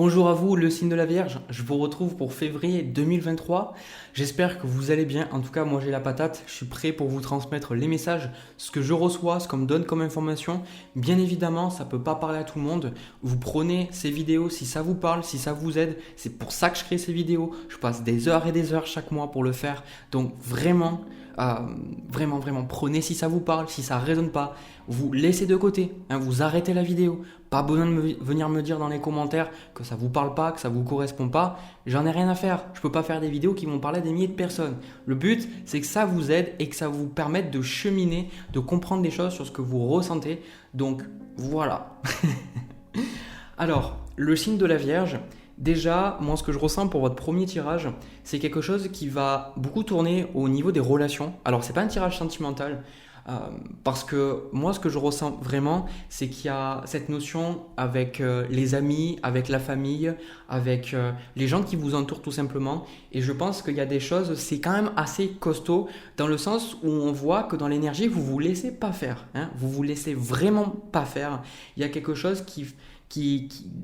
Bonjour à vous, le signe de la Vierge. Je vous retrouve pour février 2023. J'espère que vous allez bien. En tout cas, moi j'ai la patate. Je suis prêt pour vous transmettre les messages, ce que je reçois, ce qu'on me donne comme information. Bien évidemment, ça ne peut pas parler à tout le monde. Vous prenez ces vidéos si ça vous parle, si ça vous aide. C'est pour ça que je crée ces vidéos. Je passe des heures et des heures chaque mois pour le faire. Donc vraiment, vraiment, prenez si ça vous parle, si ça ne résonne pas. Vous laissez de côté, vous arrêtez la vidéo. Pas besoin de venir me dire dans les commentaires que ça vous parle pas, que ça vous correspond pas. J'en ai rien à faire. Je peux pas faire des vidéos qui vont parler à des milliers de personnes. Le but, c'est que ça vous aide et que ça vous permette de cheminer, de comprendre des choses sur ce que vous ressentez. Donc voilà. Alors, le signe de la Vierge. Déjà, moi, ce que je ressens pour votre premier tirage, c'est quelque chose qui va beaucoup tourner au niveau des relations. Alors, c'est pas un tirage sentimental. Parce que moi, ce que je ressens vraiment, c'est qu'il y a cette notion avec les amis, avec la famille, avec les gens qui vous entourent tout simplement. Et je pense qu'il y a des choses, c'est quand même assez costaud dans le sens où on voit que dans l'énergie, vous vous laissez pas faire. Vous vous laissez vraiment pas faire. Il y a quelque chose qui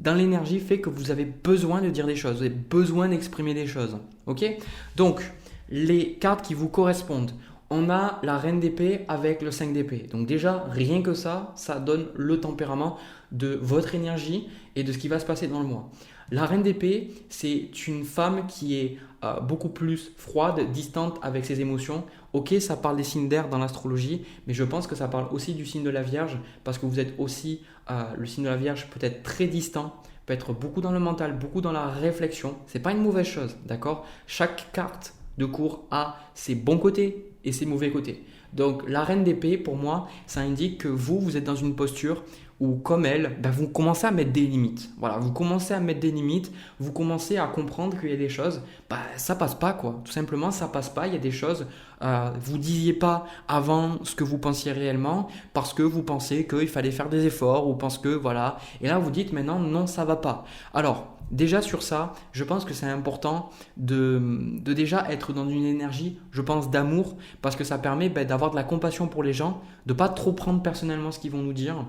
dans l'énergie, fait que vous avez besoin de dire des choses, vous avez besoin d'exprimer des choses. Ok? Donc, les cartes qui vous correspondent. On a la reine d'épée avec le 5 d'épée. Donc déjà, rien que ça donne le tempérament de votre énergie et de ce qui va se passer dans le mois. La reine d'épée, c'est une femme qui est beaucoup plus froide, distante avec ses émotions. Ok, ça parle des signes d'air dans l'astrologie, mais je pense que ça parle aussi du signe de la Vierge parce que vous êtes aussi, le signe de la Vierge peut être très distant, peut être beaucoup dans le mental, beaucoup dans la réflexion. C'est pas une mauvaise chose, d'accord? Chaque carte de cours a ses bons côtés et ses mauvais côtés. Donc la reine d'épée, pour moi, ça indique que vous êtes dans une posture où, comme elle, vous commencez à mettre des limites. Voilà, vous commencez à mettre des limites, vous commencez à comprendre qu'il y a des choses, ça passe pas quoi. Tout simplement, ça passe pas. Il y a des choses, vous disiez pas avant ce que vous pensiez réellement parce que vous pensez qu'il fallait faire des efforts ou parce que voilà. Et là, vous dites maintenant non, ça va pas. Alors, déjà sur ça, je pense que c'est important de déjà être dans une énergie, je pense, d'amour, parce que ça permet d'avoir de la compassion pour les gens, de ne pas trop prendre personnellement ce qu'ils vont nous dire,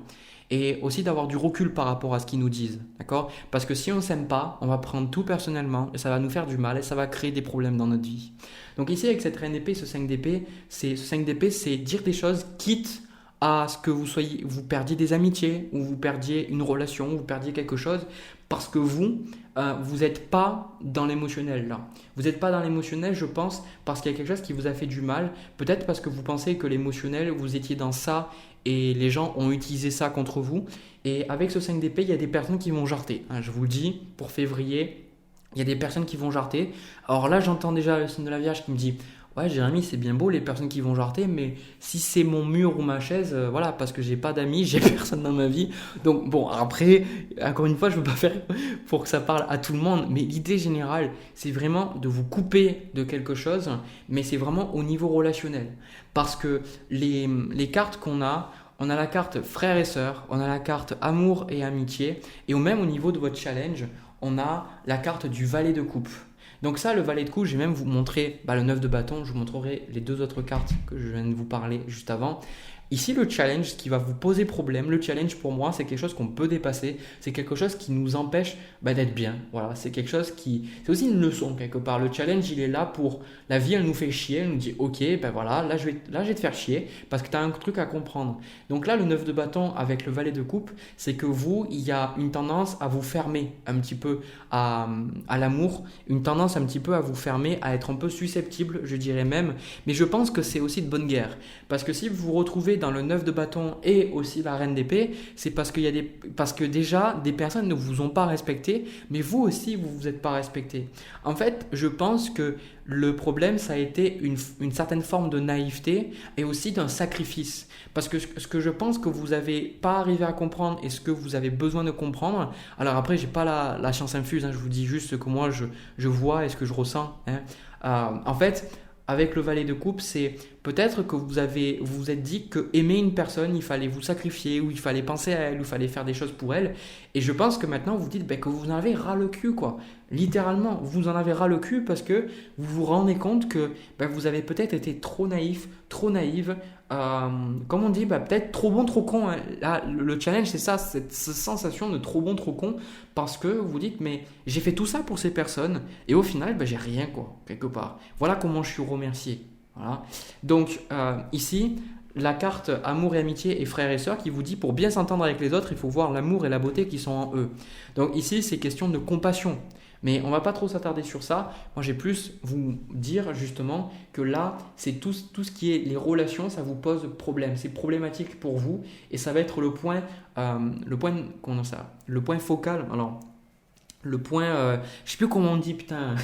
et aussi d'avoir du recul par rapport à ce qu'ils nous disent, d'accord? Parce que si on ne s'aime pas, on va prendre tout personnellement, et ça va nous faire du mal, et ça va créer des problèmes dans notre vie. Donc ici, avec cette reine d'épée, ce 5 d'épée, c'est dire des choses quitte à ce que vous perdiez des amitiés, ou vous perdiez une relation, ou vous perdiez quelque chose, parce que vous n'êtes pas dans l'émotionnel là. Vous n'êtes pas dans l'émotionnel, je pense, parce qu'il y a quelque chose qui vous a fait du mal. Peut-être parce que vous pensez que l'émotionnel, vous étiez dans ça et les gens ont utilisé ça contre vous. Et avec ce 5 d'épée, il y a des personnes qui vont jarter. Je vous le dis, pour février, il y a des personnes qui vont jarter. Alors là, j'entends déjà le signe de la Vierge qui me dit: ouais, Jérémy, c'est bien beau les personnes qui vont jarter, mais si c'est mon mur ou ma chaise, voilà, parce que j'ai pas d'amis, j'ai personne dans ma vie. Donc bon, après, encore une fois, je veux pas faire pour que ça parle à tout le monde, mais l'idée générale, c'est vraiment de vous couper de quelque chose, mais c'est vraiment au niveau relationnel. Parce que les cartes qu'on a, on a la carte frère et sœur, on a la carte amour et amitié, et même au niveau de votre challenge, on a la carte du valet de coupe. Donc ça, le valet de coupe, je vais même vous montrer le 9 de bâton, je vous montrerai les deux autres cartes que je viens de vous parler juste avant. Ici, le challenge, ce qui va vous poser problème, le challenge pour moi, c'est quelque chose qu'on peut dépasser, c'est quelque chose qui nous empêche d'être bien. Voilà, c'est quelque chose c'est aussi une leçon quelque part. Le challenge, il est là pour, la vie, elle nous fait chier, elle nous dit ok, voilà, là je vais te faire chier parce que tu as un truc à comprendre. Donc là, le 9 de bâton avec le valet de coupe, c'est que il y a une tendance à vous fermer un petit peu à l'amour, une tendance un petit peu à vous fermer, à être un peu susceptible, je dirais même. Mais je pense que c'est aussi de bonne guerre. Parce que si vous vous retrouvez dans le 9 de bâton et aussi la reine d'épée, c'est parce que déjà des personnes ne vous ont pas respecté, mais vous aussi vous vous êtes pas respecté. En fait, je pense que le problème, ça a été une certaine forme de naïveté et aussi d'un sacrifice. Parce que ce que je pense que vous n'avez pas arrivé à comprendre et ce que vous avez besoin de comprendre, alors après, j'ai pas la science infuse, je vous dis juste ce que moi je vois et ce que je ressens. En fait, avec le valet de coupe, c'est peut-être que vous vous êtes dit que aimer une personne, il fallait vous sacrifier, ou il fallait penser à elle, ou il fallait faire des choses pour elle. Et je pense que maintenant, vous dites que vous en avez ras le cul, quoi. Littéralement, vous en avez ras le cul parce que vous vous rendez compte que vous avez peut-être été trop naïf, trop naïve comme on dit, peut-être trop bon, trop con, hein. Là, le challenge, c'est ça, cette sensation de trop bon, trop con, parce que vous dites, mais j'ai fait tout ça pour ces personnes, et au final, j'ai rien, quoi, quelque part. Voilà comment je suis remercié. Voilà. Donc, ici, la carte amour et amitié et frères et sœurs qui vous dit, pour bien s'entendre avec les autres, il faut voir l'amour et la beauté qui sont en eux. Donc, ici, c'est question de compassion. Mais on ne va pas trop s'attarder sur ça. Moi, j'ai plus vous dire justement que là, c'est tout ce qui est les relations, ça vous pose problème. C'est problématique pour vous et ça va être le point focal. Alors, le point, je sais plus comment on dit, putain.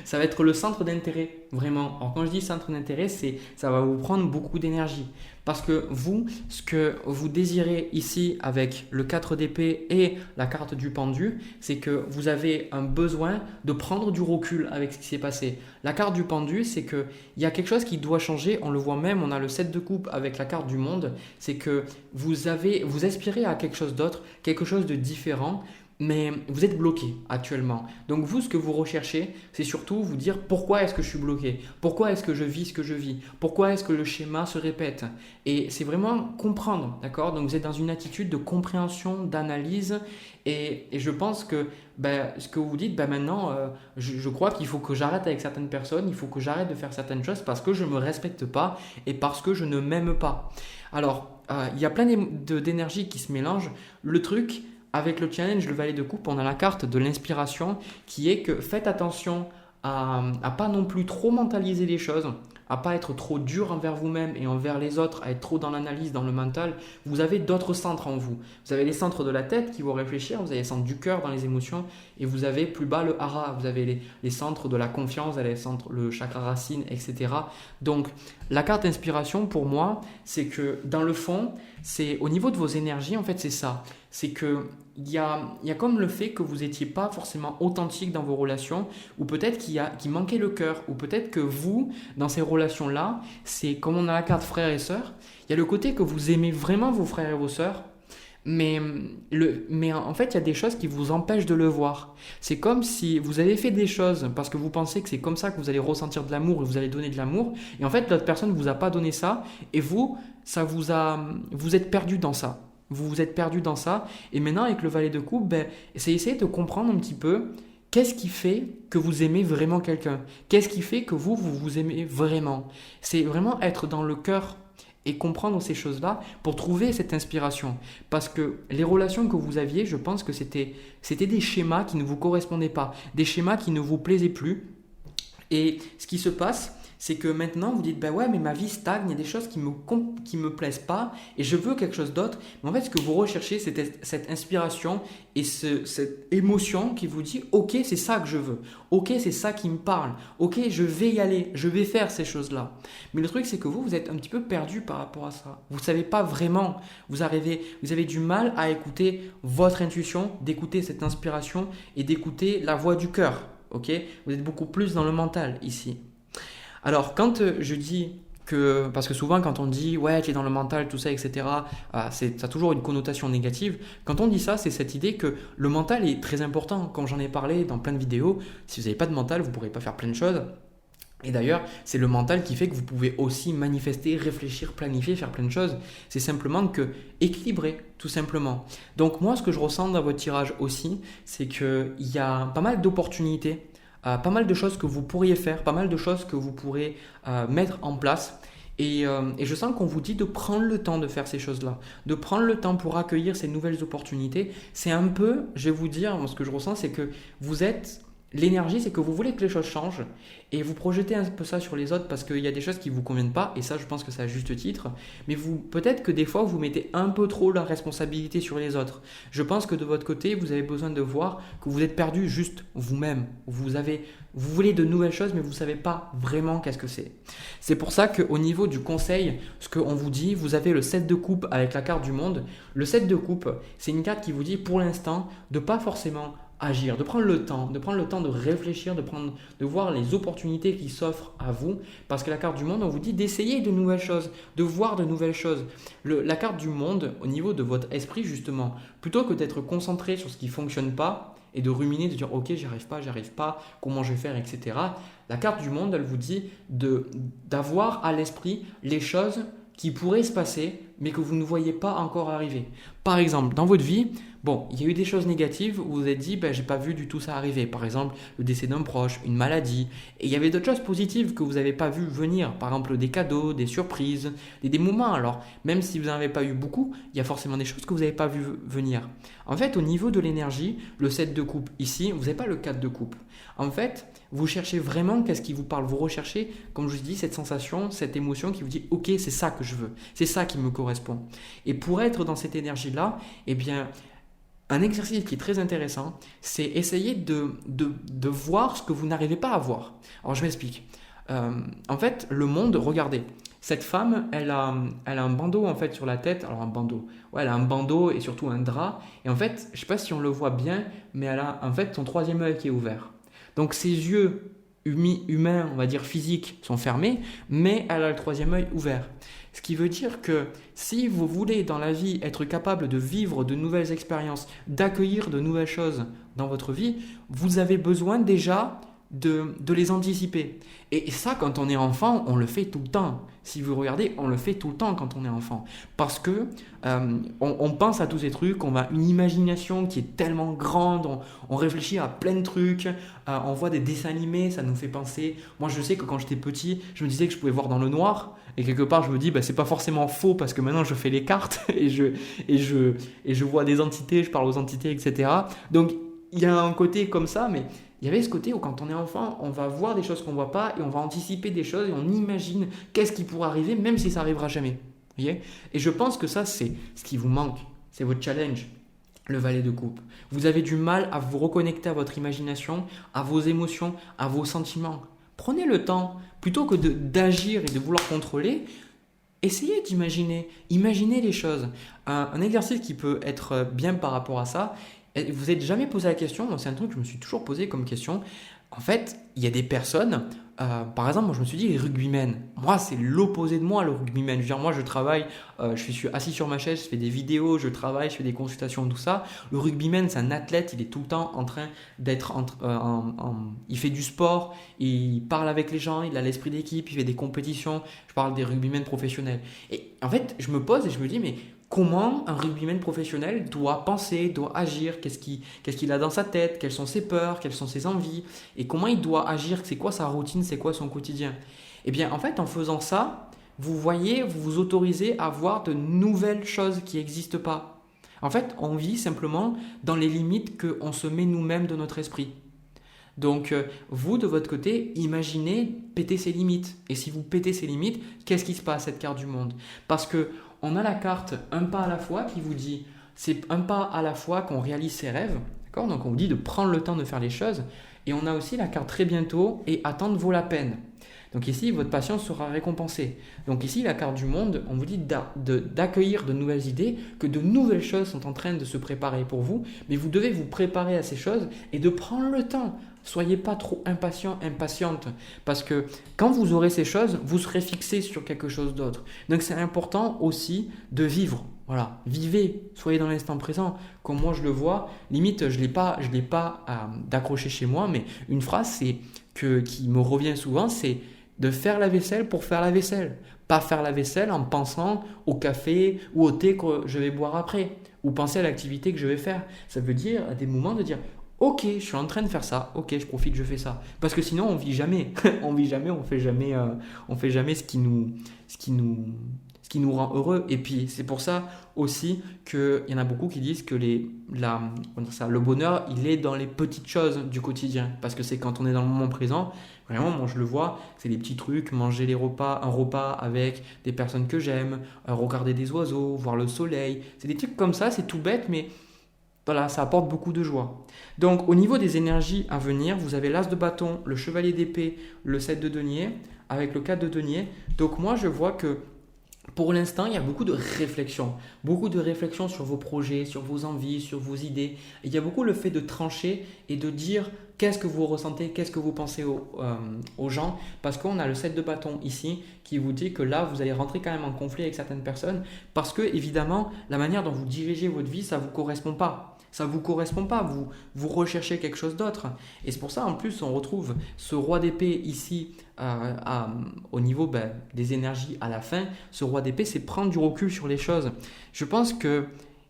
Ça va être le centre d'intérêt, vraiment. Alors quand je dis centre d'intérêt, ça va vous prendre beaucoup d'énergie. Parce que vous, ce que vous désirez ici avec le 4 d'épée et la carte du pendu, c'est que vous avez un besoin de prendre du recul avec ce qui s'est passé. La carte du pendu, c'est qu'il y a quelque chose qui doit changer. On le voit même, on a le 7 de coupe avec la carte du monde. C'est que vous aspirez à quelque chose d'autre, quelque chose de différent. Mais vous êtes bloqué actuellement. Donc vous, ce que vous recherchez, c'est surtout vous dire pourquoi est-ce que je suis bloqué? Pourquoi est-ce que je vis ce que je vis? Pourquoi est-ce que le schéma se répète? Et c'est vraiment comprendre, d'accord? Donc vous êtes dans une attitude de compréhension, d'analyse. Et je pense que ce que vous dites, maintenant, je crois qu'il faut que j'arrête avec certaines personnes, il faut que j'arrête de faire certaines choses parce que je ne me respecte pas et parce que je ne m'aime pas. Alors, il y a plein d'énergie qui se mélangent. Le truc, avec le challenge, le valet de coupe, on a la carte de l'inspiration qui est que faites attention à pas non plus trop mentaliser les choses, à pas être trop dur envers vous-même et envers les autres, à être trop dans l'analyse, dans le mental. Vous avez d'autres centres en vous. Vous avez les centres de la tête qui vont réfléchir, vous avez les centres du cœur dans les émotions et vous avez plus bas le hara, vous avez les centres de la confiance, les centres, le chakra racine, etc. Donc la carte inspiration pour moi, c'est que dans le fond, c'est au niveau de vos énergies, en fait c'est ça. C'est que il y a comme le fait que vous n'étiez pas forcément authentique dans vos relations, ou peut-être qu'il manquait le cœur, ou peut-être que vous, dans ces relations-là, c'est comme on a la carte frères et sœurs, il y a le côté que vous aimez vraiment vos frères et vos sœurs, mais en fait, il y a des choses qui vous empêchent de le voir. C'est comme si vous avez fait des choses parce que vous pensez que c'est comme ça que vous allez ressentir de l'amour et vous allez donner de l'amour, et en fait, l'autre personne ne vous a pas donné ça, et vous êtes perdu dans ça. Vous vous êtes perdu dans ça. Et maintenant, avec le valet de coupe, c'est essayer de comprendre un petit peu qu'est-ce qui fait que vous aimez vraiment quelqu'un. Qu'est-ce qui fait que vous aimez vraiment. C'est vraiment être dans le cœur et comprendre ces choses-là pour trouver cette inspiration. Parce que les relations que vous aviez, je pense que c'était des schémas qui ne vous correspondaient pas. Des schémas qui ne vous plaisaient plus. Et ce qui se passe, c'est que maintenant vous dites ouais, mais ma vie stagne, il y a des choses qui me plaisent pas et je veux quelque chose d'autre. Mais en fait, ce que vous recherchez, c'est cette inspiration et cette émotion qui vous dit ok, c'est ça que je veux, ok, c'est ça qui me parle, ok, je vais y aller, je vais faire ces choses-là. Mais le truc, c'est que vous êtes un petit peu perdu par rapport à ça. Vous ne savez pas vraiment, vous avez du mal à écouter votre intuition, d'écouter cette inspiration et d'écouter la voix du cœur. Ok, vous êtes beaucoup plus dans le mental ici. Alors, quand je dis que, parce que souvent quand on dit ouais, tu es dans le mental, tout ça, etc., ça a toujours une connotation négative. Quand on dit ça, c'est cette idée que le mental est très important. Comme j'en ai parlé dans plein de vidéos, si vous n'avez pas de mental, vous ne pourrez pas faire plein de choses. Et d'ailleurs, c'est le mental qui fait que vous pouvez aussi manifester, réfléchir, planifier, faire plein de choses. C'est simplement que équilibrer, tout simplement. Donc moi, ce que je ressens dans votre tirage aussi, c'est qu'il y a pas mal d'opportunités. Pas mal de choses que vous pourriez faire, pas mal de choses que vous pourrez mettre en place. Et je sens qu'on vous dit de prendre le temps de faire ces choses-là, de prendre le temps pour accueillir ces nouvelles opportunités. C'est un peu, je vais vous dire, moi, ce que je ressens, c'est que vous êtes... L'énergie, c'est que vous voulez que les choses changent et vous projetez un peu ça sur les autres parce qu'il y a des choses qui ne vous conviennent pas et ça, je pense que c'est à juste titre. Mais peut-être que des fois, vous mettez un peu trop la responsabilité sur les autres. Je pense que de votre côté, vous avez besoin de voir que vous êtes perdu juste vous-même. Vous voulez de nouvelles choses, mais vous ne savez pas vraiment qu'est-ce que c'est. C'est pour ça qu'au niveau du conseil, ce qu'on vous dit, vous avez le 7 de coupe avec la carte du monde. Le 7 de coupe, c'est une carte qui vous dit pour l'instant de ne pas forcément agir, de prendre le temps de réfléchir, de voir les opportunités qui s'offrent à vous. Parce que la carte du monde, on vous dit d'essayer de nouvelles choses, de voir de nouvelles choses. La carte du monde, au niveau de votre esprit justement, plutôt que d'être concentré sur ce qui ne fonctionne pas, et de ruminer, de dire ok, j'y arrive pas, comment je vais faire, etc. La carte du monde, elle vous dit d'avoir à l'esprit les choses qui pourraient se passer, mais que vous ne voyez pas encore arriver. Par exemple, dans votre vie, bon, il y a eu des choses négatives où vous vous êtes dit, ben, j'ai pas vu du tout ça arriver. Par exemple, le décès d'un proche, une maladie. Et il y avait d'autres choses positives que vous n'avez pas vu venir. Par exemple, des cadeaux, des surprises, des moments. Alors, même si vous n'en avez pas eu beaucoup, il y a forcément des choses que vous n'avez pas vu venir. En fait, au niveau de l'énergie, le 7 de coupe ici, vous n'avez pas le 4 de coupe. En fait, vous cherchez vraiment qu'est-ce qui vous parle. Vous recherchez, comme je vous dis, cette sensation, cette émotion qui vous dit ok, c'est ça que je veux. C'est ça qui me correspond. Et pour être dans cette énergie-là, eh bien, un exercice qui est très intéressant, c'est essayer de voir ce que vous n'arrivez pas à voir. Alors, je m'explique. En fait, le monde, regardez, cette femme, elle a un bandeau en fait sur la tête. Alors, un bandeau. Ouais, elle a un bandeau et surtout un drap. Et en fait, je ne sais pas si on le voit bien, mais elle a en fait son troisième œil qui est ouvert. Donc, ses yeux humains, on va dire physiques, sont fermés, mais elle a le troisième œil ouvert. Ce qui veut dire que si vous voulez dans la vie être capable de vivre de nouvelles expériences, d'accueillir de nouvelles choses dans votre vie, vous avez besoin déjà de les anticiper. Et ça, quand on est enfant, on le fait tout le temps. Si vous regardez, on le fait tout le temps quand on est enfant. Parce que on pense à tous ces trucs, on a une imagination qui est tellement grande, on réfléchit à plein de trucs, on voit des dessins animés, ça nous fait penser. Moi, je sais que quand j'étais petit, je me disais que je pouvais voir dans le noir. Et quelque part, je me dis, bah, c'est pas forcément faux parce que maintenant, je fais les cartes et je vois des entités, je parle aux entités, etc. Donc, il y a un côté comme ça, mais il y avait ce côté où quand on est enfant, on va voir des choses qu'on ne voit pas et on va anticiper des choses et on imagine qu'est-ce qui pourrait arriver, même si ça n'arrivera jamais. Voyez ? Et je pense que ça, c'est ce qui vous manque. C'est votre challenge, le valet de coupe. Vous avez du mal à vous reconnecter à votre imagination, à vos émotions, à vos sentiments. Prenez le temps, plutôt que d'agir et de vouloir contrôler, essayez d'imaginer. Imaginez les choses. Un exercice qui peut être bien par rapport à ça. Vous n'êtes jamais posé la question, moi c'est un truc que je me suis toujours posé comme question. En fait, il y a des personnes, par exemple, moi je me suis dit les rugbymen. Moi c'est l'opposé de moi le rugbyman. Je veux dire, moi je travaille, je suis assis sur ma chaise, je fais des vidéos, je travaille, je fais des consultations, tout ça. Le rugbyman c'est un athlète, il est tout le temps en train d'être, il fait du sport, il parle avec les gens, il a l'esprit d'équipe, il fait des compétitions. Je parle des rugbymen professionnels. Et en fait, je me pose et je me dis, mais comment un rugbyman professionnel doit penser, doit agir, qu'est-ce qu'il a dans sa tête, quelles sont ses peurs, quelles sont ses envies, et comment il doit agir, c'est quoi sa routine, c'est quoi son quotidien. Eh bien, en fait, en faisant ça, vous voyez, vous vous autorisez à voir de nouvelles choses qui n'existent pas. En fait, on vit simplement dans les limites qu'on se met nous-mêmes de notre esprit. Donc, vous, de votre côté, imaginez péter ses limites. Et si vous pétez ses limites, qu'est-ce qui se passe à cette carte du monde ? Parce que on a la carte un pas à la fois qui vous dit, c'est un pas à la fois qu'on réalise ses rêves. D'accord ? Donc, on vous dit de prendre le temps de faire les choses. Et on a aussi la carte très bientôt et attendre vaut la peine. Donc ici, votre patience sera récompensée. Donc ici, la carte du monde, on vous dit d'accueillir de nouvelles idées, que de nouvelles choses sont en train de se préparer pour vous, mais vous devez vous préparer à ces choses et de prendre le temps. Soyez pas trop impatient, impatiente, parce que quand vous aurez ces choses, vous serez fixé sur quelque chose d'autre. Donc c'est important aussi de vivre. Voilà, vivez, soyez dans l'instant présent. Comme moi je le vois, limite je l'ai pas d'accrocher chez moi, mais une phrase qui me revient souvent, c'est de faire la vaisselle pour faire la vaisselle. Pas faire la vaisselle en pensant au café ou au thé que je vais boire après, ou penser à l'activité que je vais faire. Ça veut dire à des moments de dire ok, je suis en train de faire ça, ok, je profite, je fais ça. Parce que sinon on vit jamais, on vit jamais, on fait jamais ce qui nous rend heureux. Et puis c'est pour ça aussi qu'il y en a beaucoup qui disent que le bonheur, il est dans les petites choses du quotidien. Parce que c'est quand on est dans le moment présent, vraiment, moi je le vois, c'est des petits trucs, manger un repas avec des personnes que j'aime, regarder des oiseaux, voir le soleil. C'est des trucs comme ça, c'est tout bête, mais voilà, ça apporte beaucoup de joie. Donc au niveau des énergies à venir, vous avez l'as de bâton, le chevalier d'épée, le 7 de denier, avec le 4 de denier. Donc moi je vois que pour l'instant, il y a beaucoup de réflexion sur vos projets, sur vos envies, sur vos idées. Et il y a beaucoup le fait de trancher et de dire qu'est-ce que vous ressentez, qu'est-ce que vous pensez aux gens. Parce qu'on a le 7 de bâton ici qui vous dit que là, vous allez rentrer quand même en conflit avec certaines personnes parce que évidemment, la manière dont vous dirigez votre vie, ça ne vous correspond pas. Ça ne vous correspond pas, vous recherchez quelque chose d'autre. Et c'est pour ça, en plus, on retrouve ce roi d'épée ici au niveau des énergies à la fin. Ce roi d'épée, c'est prendre du recul sur les choses. Je pense que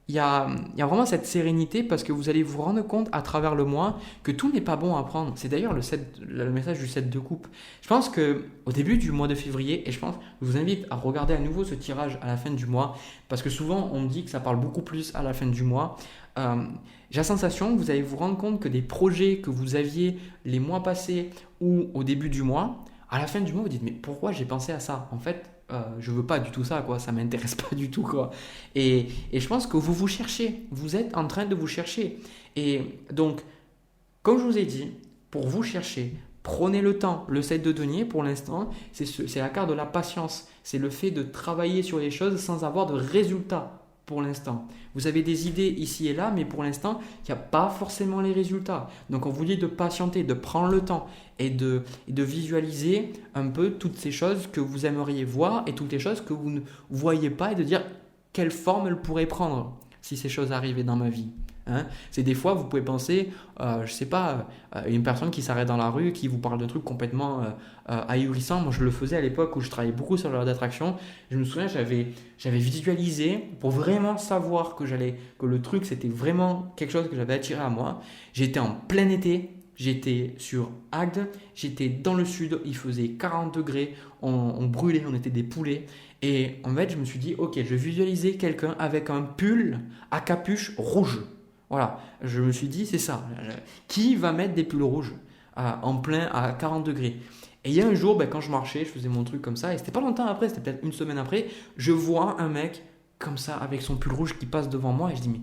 il y a vraiment cette sérénité parce que vous allez vous rendre compte à travers le mois que tout n'est pas bon à prendre. C'est d'ailleurs le message du 7 de coupe. Je pense qu'au début du mois de février, et je vous invite à regarder à nouveau ce tirage à la fin du mois parce que souvent on me dit que ça parle beaucoup plus à la fin du mois. J'ai la sensation que vous allez vous rendre compte que des projets que vous aviez les mois passés ou au début du mois, à la fin du mois, vous dites mais pourquoi j'ai pensé à ça? En fait, je veux pas du tout ça, quoi. Ça m'intéresse pas du tout, quoi. Et je pense que vous cherchez, vous êtes en train de vous chercher. Et donc, comme je vous ai dit, pour vous chercher, prenez le temps. Le 7 de denier, pour l'instant, c'est la carte de la patience. C'est le fait de travailler sur les choses sans avoir de résultats pour l'instant. Vous avez des idées ici et là, mais pour l'instant, il n'y a pas forcément les résultats. Donc, on vous dit de patienter, de prendre le temps et de visualiser un peu toutes ces choses que vous aimeriez voir et toutes les choses que vous ne voyez pas et de dire quelle forme elles pourraient prendre si ces choses arrivaient dans ma vie. C'est des fois, vous pouvez penser, je sais pas, une personne qui s'arrête dans la rue, qui vous parle de trucs complètement ahurissants. Moi, je le faisais à l'époque où je travaillais beaucoup sur la loi d'attraction. Je me souviens, j'avais visualisé pour vraiment savoir que le truc, c'était vraiment quelque chose que j'avais attiré à moi. J'étais en plein été. J'étais sur Agde, j'étais dans le sud, il faisait 40 degrés, on brûlait, on était des poulets. Et en fait, je me suis dit, ok, je vais visualiser quelqu'un avec un pull à capuche rouge. Voilà, je me suis dit, c'est ça. Qui va mettre des pulls rouges en plein à 40 degrés? Et il y a un jour, quand je marchais, je faisais mon truc comme ça, et c'était pas longtemps après, c'était peut-être une semaine après, je vois un mec comme ça avec son pull rouge qui passe devant moi, et je dis, mais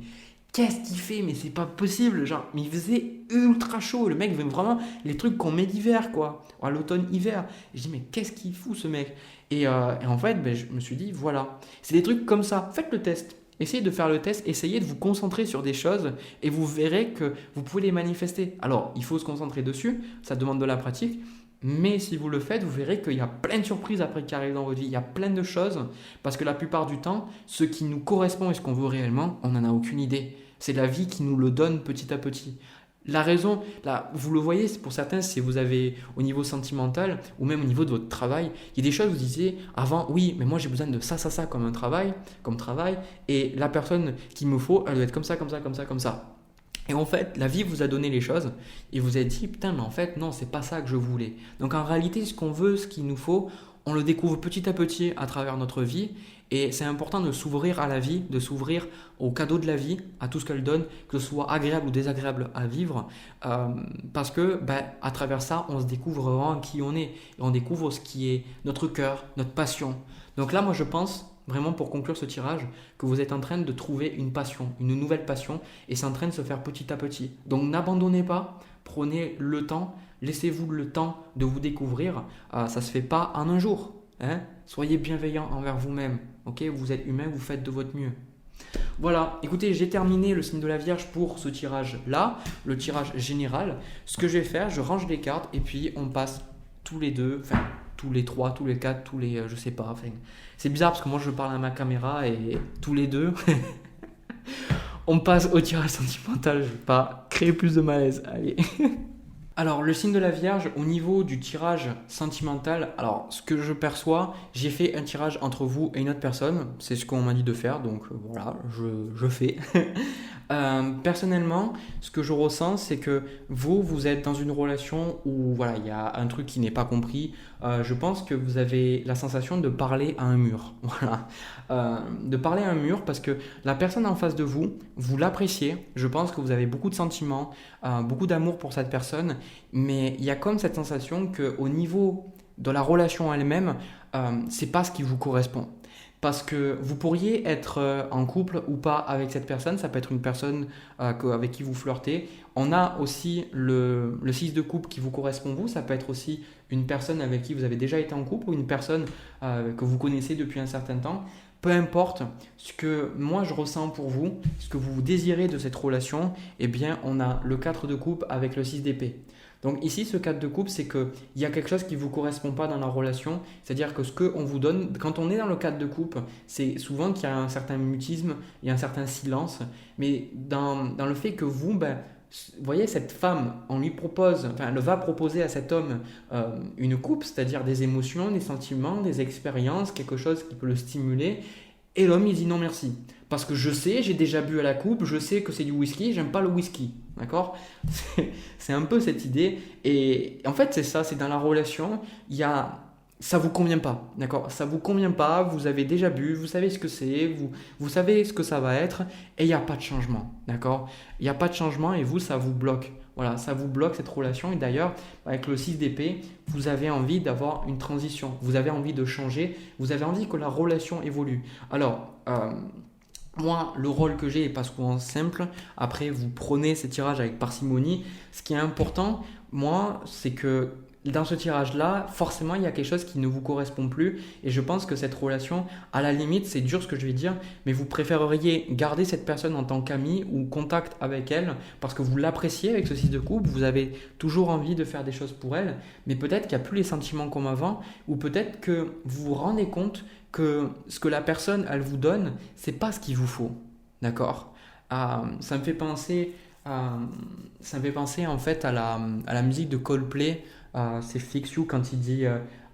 qu'est-ce qu'il fait? Mais c'est pas possible. Genre, mais il faisait ultra chaud. Le mec veut vraiment les trucs qu'on met d'hiver, quoi. À l'automne-hiver. Je dis, mais qu'est-ce qu'il fout, ce mec? Et en fait, je me suis dit, voilà. C'est des trucs comme ça. Faites le test. Essayez de faire le test. Essayez de vous concentrer sur des choses et vous verrez que vous pouvez les manifester. Alors, il faut se concentrer dessus. Ça demande de la pratique. Mais si vous le faites, vous verrez qu'il y a plein de surprises après qui arrivent dans votre vie. Il y a plein de choses parce que la plupart du temps, ce qui nous correspond et ce qu'on veut réellement, on n'en a aucune idée. C'est la vie qui nous le donne petit à petit. La raison, là, vous le voyez, c'est pour certains, si vous avez au niveau sentimental ou même au niveau de votre travail, il y a des choses, vous disiez avant, oui, mais moi j'ai besoin de ça comme travail, et la personne qu'il me faut, elle doit être comme ça, comme ça, comme ça, comme ça. Et en fait, la vie vous a donné les choses et vous a dit, putain, mais en fait, non, c'est pas ça que je voulais. Donc en réalité, ce qu'on veut, ce qu'il nous faut, on le découvre petit à petit à travers notre vie. Et c'est important de s'ouvrir à la vie, de s'ouvrir aux cadeaux de la vie, à tout ce qu'elle donne, que ce soit agréable ou désagréable à vivre. Parce que à travers ça, on se découvre vraiment qui on est. Et on découvre ce qui est notre cœur, notre passion. Donc là, moi, je pense, vraiment pour conclure ce tirage, que vous êtes en train de trouver une passion, une nouvelle passion, et c'est en train de se faire petit à petit. Donc n'abandonnez pas, prenez le temps, laissez-vous le temps de vous découvrir. Ça ne se fait pas en un jour. Soyez bienveillant envers vous-même. Vous êtes humain, vous faites de votre mieux. Voilà, écoutez, j'ai terminé le signe de la Vierge pour ce tirage-là, le tirage général. Ce que je vais faire, je range les cartes et puis on passe tous les deux, enfin tous les trois, tous les quatre, tous les, je sais pas. C'est bizarre parce que moi je parle à ma caméra et tous les deux, on passe au tirage sentimental. Je ne vais pas créer plus de malaise. Allez. Alors, le signe de la Vierge, au niveau du tirage sentimental, alors ce que je perçois, j'ai fait un tirage entre vous et une autre personne. C'est ce qu'on m'a dit de faire, donc voilà, je fais. Personnellement, ce que je ressens, c'est que vous êtes dans une relation où voilà, il y a un truc qui n'est pas compris. Je pense que vous avez la sensation de parler à un mur. Voilà. De parler à un mur parce que la personne en face de vous, vous l'appréciez. Je pense que vous avez beaucoup de sentiments, beaucoup d'amour pour cette personne. Mais il y a comme cette sensation qu'au niveau de la relation elle-même, c'est pas ce qui vous correspond. Parce que vous pourriez être en couple ou pas avec cette personne, ça peut être une personne avec qui vous flirtez. On a aussi le 6 de coupe qui vous correspond vous, ça peut être aussi une personne avec qui vous avez déjà été en couple ou une personne que vous connaissez depuis un certain temps. peu importe ce que moi je ressens pour vous, ce que vous désirez de cette relation, eh bien on a le 4 de coupe avec le 6 d'épée. Donc ici, ce 4 de coupe, c'est qu'il y a quelque chose qui ne vous correspond pas dans la relation. C'est-à-dire que ce qu'on vous donne, quand on est dans le 4 de coupe, c'est souvent qu'il y a un certain mutisme, il y a un certain silence. Mais dans le fait que vous, vous voyez, cette femme, on lui propose, enfin, elle va proposer à cet homme une coupe, c'est-à-dire des émotions, des sentiments, des expériences, quelque chose qui peut le stimuler. Et l'homme, il dit non merci. Parce que je sais, j'ai déjà bu à la coupe, je sais que c'est du whisky, j'aime pas le whisky. D'accord? C'est un peu cette idée. Et en fait, c'est ça, c'est dans la relation, il y a. Ça vous convient pas, d'accord? Ça vous convient pas, vous avez déjà bu, vous savez ce que c'est, vous savez ce que ça va être, et il n'y a pas de changement, d'accord? Il n'y a pas de changement et vous, ça vous bloque. Voilà, ça vous bloque cette relation. Et d'ailleurs, avec le 6 d'épée, vous avez envie d'avoir une transition, vous avez envie de changer, vous avez envie que la relation évolue. Alors, moi, le rôle que j'ai est pas souvent simple. Après, vous prenez ces tirages avec parcimonie. Ce qui est important, moi, c'est que dans ce tirage-là, forcément, il y a quelque chose qui ne vous correspond plus. Et je pense que cette relation, à la limite, c'est dur ce que je vais dire, mais vous préféreriez garder cette personne en tant qu'ami ou contact avec elle parce que vous l'appréciez avec ce 6 de coupe, vous avez toujours envie de faire des choses pour elle, mais peut-être qu'il n'y a plus les sentiments comme avant, ou peut-être que vous vous rendez compte que ce que la personne, elle vous donne, c'est pas ce qu'il vous faut. D'accord? Ça me fait penser, en fait à la musique de Coldplay. C'est Fix You quand il dit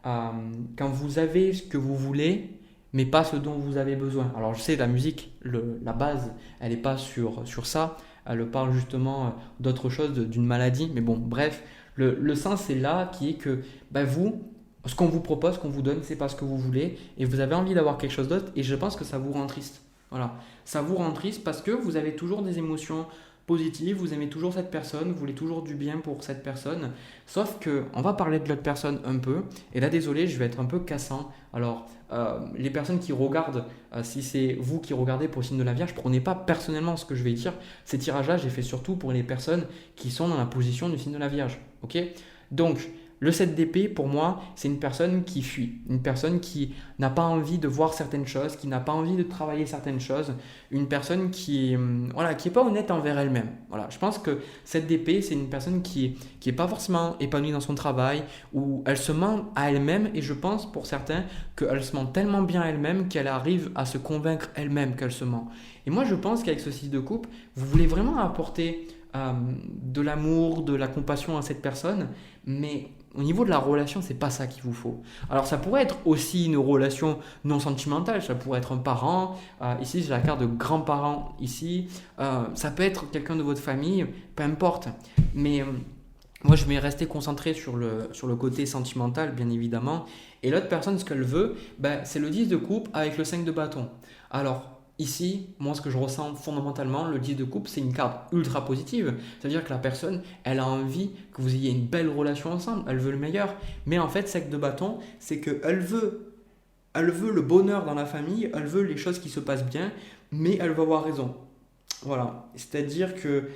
quand vous avez ce que vous voulez, mais pas ce dont vous avez besoin. Alors je sais, la musique, la base, elle n'est pas sur ça. Elle parle justement d'autre chose, d'une maladie. Mais bon, bref, le sens c'est là qui est que vous, ce qu'on vous propose, qu'on vous donne, c'est pas ce que vous voulez. Et vous avez envie d'avoir quelque chose d'autre. Et je pense que ça vous rend triste. Voilà. Ça vous rend triste parce que vous avez toujours des émotions positives, vous aimez toujours cette personne, vous voulez toujours du bien pour cette personne. Sauf que on va parler de l'autre personne un peu. Et là, désolé, je vais être un peu cassant. Alors, les personnes qui regardent, si c'est vous qui regardez pour le signe de la Vierge, prenez pas personnellement ce que je vais dire. Ces tirages-là, j'ai fait surtout pour les personnes qui sont dans la position du signe de la Vierge. Ok? Donc, le 7 d'épée, pour moi, c'est une personne qui fuit, une personne qui n'a pas envie de voir certaines choses, qui n'a pas envie de travailler certaines choses, une personne qui est pas honnête envers elle-même. Voilà, je pense que 7 d'épée, c'est une personne qui est pas forcément épanouie dans son travail, où elle se ment à elle-même, et je pense pour certains qu'elle se ment tellement bien à elle-même qu'elle arrive à se convaincre elle-même qu'elle se ment. Et moi, je pense qu'avec ce 6 de coupe, vous voulez vraiment apporter de l'amour, de la compassion à cette personne, mais au niveau de la relation, c'est pas ça qu'il vous faut. Alors ça pourrait être aussi une relation non sentimentale, ça pourrait être un parent, ici j'ai la carte de grands-parents ici, ça peut être quelqu'un de votre famille, peu importe. Mais moi je vais rester concentré sur le côté sentimental bien évidemment. Et l'autre personne, ce qu'elle veut, c'est le 10 de coupe avec le 5 de bâton. Alors ici, moi ce que je ressens fondamentalement, le 10 de coupe, c'est une carte ultra positive. C'est-à-dire que la personne, elle a envie que vous ayez une belle relation ensemble, elle veut le meilleur. Mais en fait, 5 de bâton, c'est qu'elle veut le bonheur dans la famille, elle veut les choses qui se passent bien, mais elle veut avoir raison. Voilà, c'est-à-dire que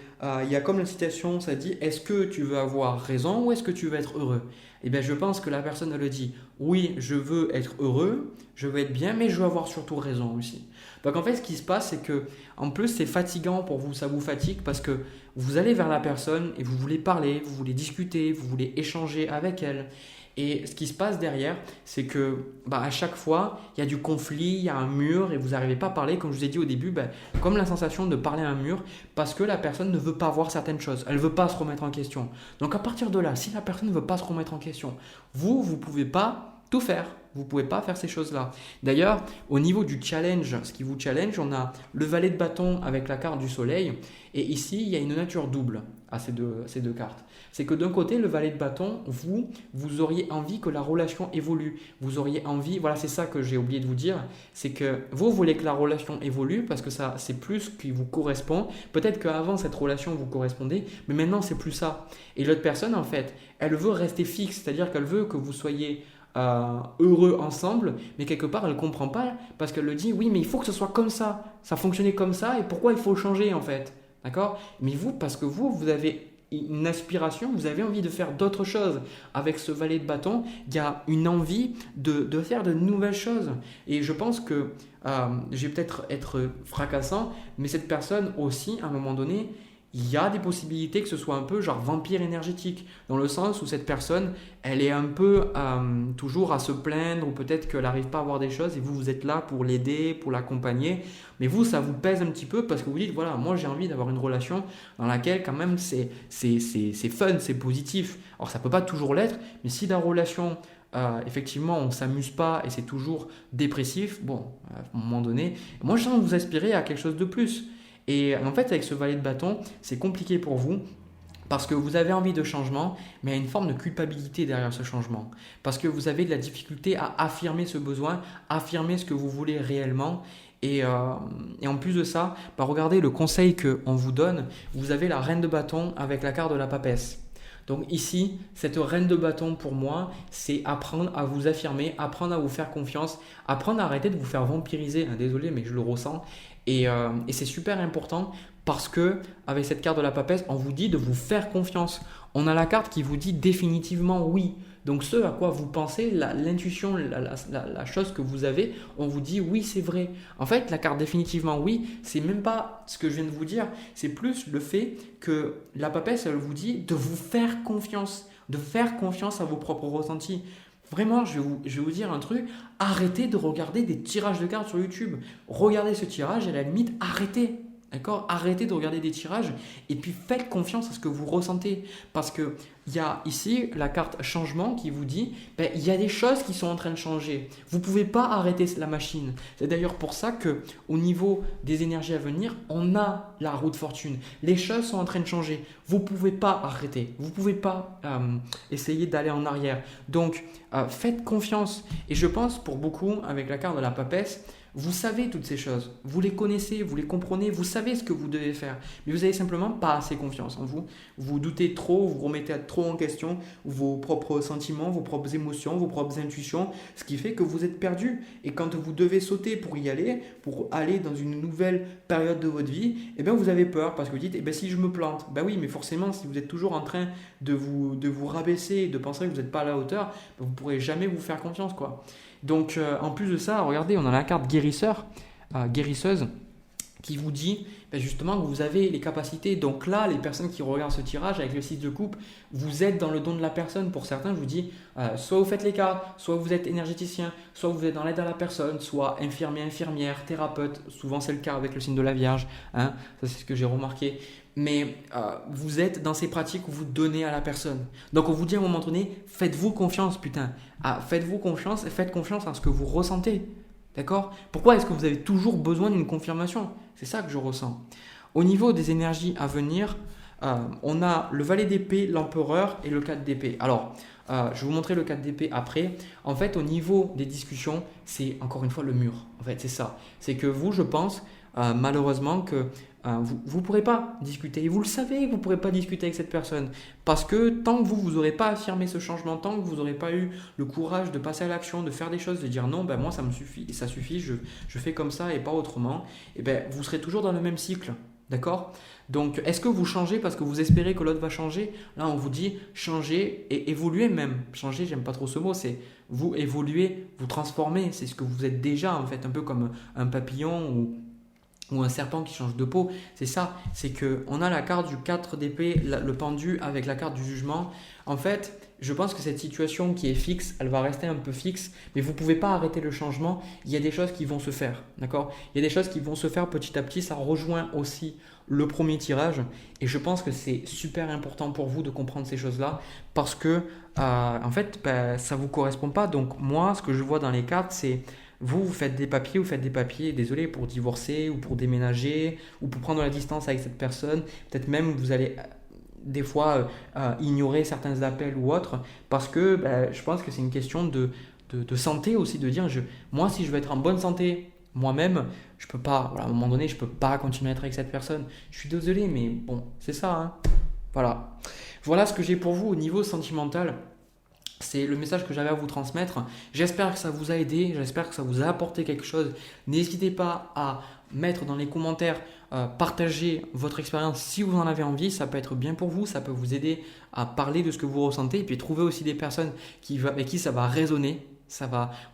il y a comme la citation, ça dit, est-ce que tu veux avoir raison ou est-ce que tu veux être heureux? Eh bien, je pense que la personne, elle le dit, oui, je veux être heureux, je veux être bien, mais je veux avoir surtout raison aussi. Donc en fait, ce qui se passe, c'est que en plus, c'est fatigant pour vous, ça vous fatigue parce que vous allez vers la personne et vous voulez parler, vous voulez discuter, vous voulez échanger avec elle. Et ce qui se passe derrière, c'est que à chaque fois, il y a du conflit, il y a un mur et vous n'arrivez pas à parler, comme je vous ai dit au début, comme la sensation de parler à un mur parce que la personne ne veut pas voir certaines choses, elle ne veut pas se remettre en question. Donc à partir de là, si la personne ne veut pas se remettre en question, vous ne pouvez pas tout faire. Vous ne pouvez pas faire ces choses-là. D'ailleurs, au niveau du challenge, ce qui vous challenge, on a le valet de bâton avec la carte du soleil. Et ici, il y a une nature double à ces deux cartes. C'est que d'un côté, le valet de bâton, vous auriez envie que la relation évolue. Vous auriez envie, voilà, c'est ça que j'ai oublié de vous dire, c'est que vous voulez que la relation évolue parce que ça, c'est plus ce qui vous correspond. Peut-être qu'avant, cette relation vous correspondait, mais maintenant, c'est plus ça. Et l'autre personne, en fait, elle veut rester fixe, c'est-à-dire qu'elle veut que vous soyez heureux ensemble, mais quelque part elle ne comprend pas parce qu'elle le dit, oui mais il faut que ce soit comme ça fonctionnait comme ça et pourquoi il faut changer en fait, d'accord? Mais vous, parce que vous avez une aspiration, vous avez envie de faire d'autres choses. Avec ce valet de bâton, il y a une envie de faire de nouvelles choses. Et je pense que je vais peut-être être fracassant, mais cette personne aussi, à un moment donné, il y a des possibilités que ce soit un peu genre vampire énergétique, dans le sens où cette personne, elle est un peu toujours à se plaindre, ou peut-être qu'elle n'arrive pas à voir des choses, et vous êtes là pour l'aider, pour l'accompagner, mais vous, ça vous pèse un petit peu, parce que vous dites, voilà, moi j'ai envie d'avoir une relation dans laquelle quand même c'est fun, c'est positif. Alors ça ne peut pas toujours l'être, mais si la relation, effectivement, on ne s'amuse pas, et c'est toujours dépressif, bon, à un moment donné, moi je sens que vous aspirez à quelque chose de plus. Et en fait, avec ce valet de bâton, c'est compliqué pour vous parce que vous avez envie de changement, mais il y a une forme de culpabilité derrière ce changement. Parce que vous avez de la difficulté à affirmer ce besoin, affirmer ce que vous voulez réellement. Et en plus de ça, regardez le conseil qu'on vous donne. Vous avez la reine de bâton avec la carte de la papesse. Donc ici, cette reine de bâton pour moi, c'est apprendre à vous affirmer, apprendre à vous faire confiance, apprendre à arrêter de vous faire vampiriser. Désolé, mais je le ressens. Et c'est super important parce que avec cette carte de la papesse, on vous dit de vous faire confiance. On a la carte qui vous dit définitivement oui. Donc ce à quoi vous pensez, l'intuition, la chose que vous avez, on vous dit oui, c'est vrai. En fait, la carte définitivement oui, c'est même pas ce que je viens de vous dire, c'est plus le fait que la papesse, elle vous dit de vous faire confiance, de faire confiance à vos propres ressentis. Vraiment, je vais vous dire un truc, arrêtez de regarder des tirages de cartes sur YouTube. Regardez ce tirage et à la limite, arrêtez. D'accord? Arrêtez de regarder des tirages et puis faites confiance à ce que vous ressentez. Parce qu'il y a ici la carte changement qui vous dit il y a des choses qui sont en train de changer. Vous ne pouvez pas arrêter la machine. C'est d'ailleurs pour ça qu'au niveau des énergies à venir, on a la roue de fortune. Les choses sont en train de changer. Vous ne pouvez pas arrêter. Vous ne pouvez pas essayer d'aller en arrière. Donc, faites confiance. Et je pense pour beaucoup, avec la carte de la papesse, vous savez toutes ces choses, vous les connaissez, vous les comprenez, vous savez ce que vous devez faire, mais vous n'avez simplement pas assez confiance en vous. Vous doutez trop, vous remettez trop en question vos propres sentiments, vos propres émotions, vos propres intuitions, ce qui fait que vous êtes perdu. Et quand vous devez sauter pour y aller, pour aller dans une nouvelle période de votre vie, eh bien vous avez peur parce que vous dites si je me plante, oui, mais forcément si vous êtes toujours en train de vous rabaisser, de penser que vous n'êtes pas à la hauteur, vous ne pourrez jamais vous faire confiance, quoi. Donc, en plus de ça, regardez, on a la carte guérisseur, guérisseuse, qui vous dit justement que vous avez les capacités. Donc là, les personnes qui regardent ce tirage avec le 6 de coupe, vous êtes dans le don de la personne. Pour certains, je vous dis, soit vous faites les cartes, soit vous êtes énergéticien, soit vous êtes dans l'aide à la personne, soit infirmier, infirmière, thérapeute. Souvent, c'est le cas avec le signe de la Vierge. Ça, c'est ce que j'ai remarqué. Mais vous êtes dans ces pratiques où vous donnez à la personne. Donc on vous dit à un moment donné, faites-vous confiance, putain. Faites-vous confiance et faites confiance en ce que vous ressentez. D'accord? Pourquoi est-ce que vous avez toujours besoin d'une confirmation? C'est ça que je ressens. Au niveau des énergies à venir, on a le valet d'épée, l'empereur et le 4 d'épée. Alors, je vais vous montrer le 4 d'épée après. En fait, au niveau des discussions, c'est encore une fois le mur. En fait, c'est ça. C'est que vous, je pense, malheureusement, que vous ne pourrez pas discuter. Et vous le savez, vous ne pourrez pas discuter avec cette personne. Parce que tant que vous n'aurez pas affirmé ce changement, tant que vous n'aurez pas eu le courage de passer à l'action, de faire des choses, de dire non, moi ça me suffit, et ça suffit, je fais comme ça et pas autrement, et vous serez toujours dans le même cycle. D'accord? Donc, est-ce que vous changez parce que vous espérez que l'autre va changer? Là, on vous dit changer et évoluer même. Changer, j'aime pas trop ce mot, c'est vous évoluer, vous transformer. C'est ce que vous êtes déjà, en fait, un peu comme un papillon ou un serpent qui change de peau. C'est ça, c'est qu'on a la carte du 4 d'épée, le pendu avec la carte du jugement. En fait, je pense que cette situation qui est fixe, elle va rester un peu fixe, mais vous ne pouvez pas arrêter le changement. Il y a des choses qui vont se faire, d'accord? Il y a des choses qui vont se faire petit à petit. Ça rejoint aussi le premier tirage et je pense que c'est super important pour vous de comprendre ces choses-là parce que en fait, ça ne vous correspond pas. Donc moi, ce que je vois dans les cartes, c'est vous faites des papiers, désolé, pour divorcer ou pour déménager ou pour prendre la distance avec cette personne. Peut-être même vous allez des fois ignorer certains appels ou autres parce que je pense que c'est une question de santé aussi, de dire moi si je veux être en bonne santé moi-même, je peux pas, à un moment donné, je peux pas continuer à être avec cette personne. Je suis désolé, mais bon, c'est ça. Voilà ce que j'ai pour vous au niveau sentimental. c'est le message que j'avais à vous transmettre. J'espère que ça vous a aidé, j'espère que ça vous a apporté quelque chose. N'hésitez pas à mettre dans les commentaires, partager votre expérience si vous en avez envie. Ça peut être bien pour vous, ça peut vous aider à parler de ce que vous ressentez et puis trouver aussi des personnes avec qui ça va résonner. Vous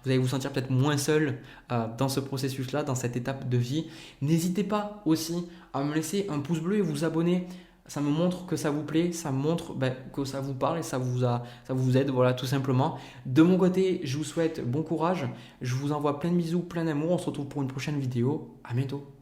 allez vous sentir peut-être moins seul dans ce processus-là, dans cette étape de vie. N'hésitez pas aussi à me laisser un pouce bleu et vous abonner. Ça me montre que ça vous plaît, ça montre que ça vous parle et ça vous aide, voilà, tout simplement. De mon côté, je vous souhaite bon courage. Je vous envoie plein de bisous, plein d'amour. On se retrouve pour une prochaine vidéo. À bientôt.